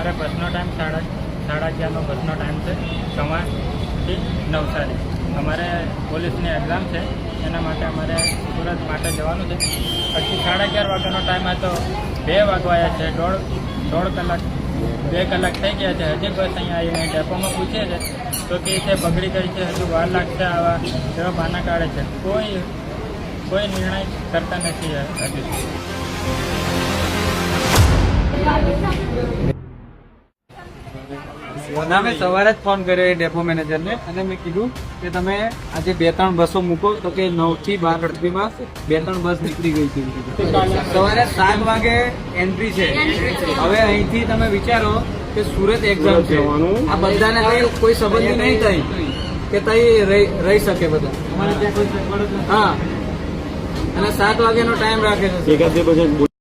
અમારે બસનો ટાઈમ 11:30નો બસનો ટાઈમ છે ખમ્માથી નવસારી. અમારે પોલીસની એક્ઝામ છે, એના માટે અમારે સુરત માટે જવાનું છે. પછી 11:30 વાગ્યાનો ટાઈમ હતો, 2 વાગવાયા છે, દોઢ કલાક 2 કલાક થઈ ગયા છે. હજી બસ અહીંયા આવીને ડેપોમાં પૂછીએ છે તો કે તે બગડી ગઈ છે, હજુ વાર લાગશે, આવા એવા બહાના કાઢે છે. કોઈ નિર્ણય કરતા નથી હજુ. મેં સવારે જ ફોન કર્યો એ ડેપો મેનેજરને અને મેં કીધું કે તમે આજે 2-3 બસો મૂકો, તો કે 9 થી 12 સુધીમાં 2-3 બસ નીકળી ગઈ હતી. સવારે 7 વાગે એન્ટ્રી છે. હવે અહીંથી તમે વિચારો કે સુરત એક્ઝામ છે, આ બધાને કોઈ સંબંધી નહીં થઈ કે તઈ રહી શકે બધા. હા, અને 7 વાગ્યાનો ટાઈમ રાખે છે.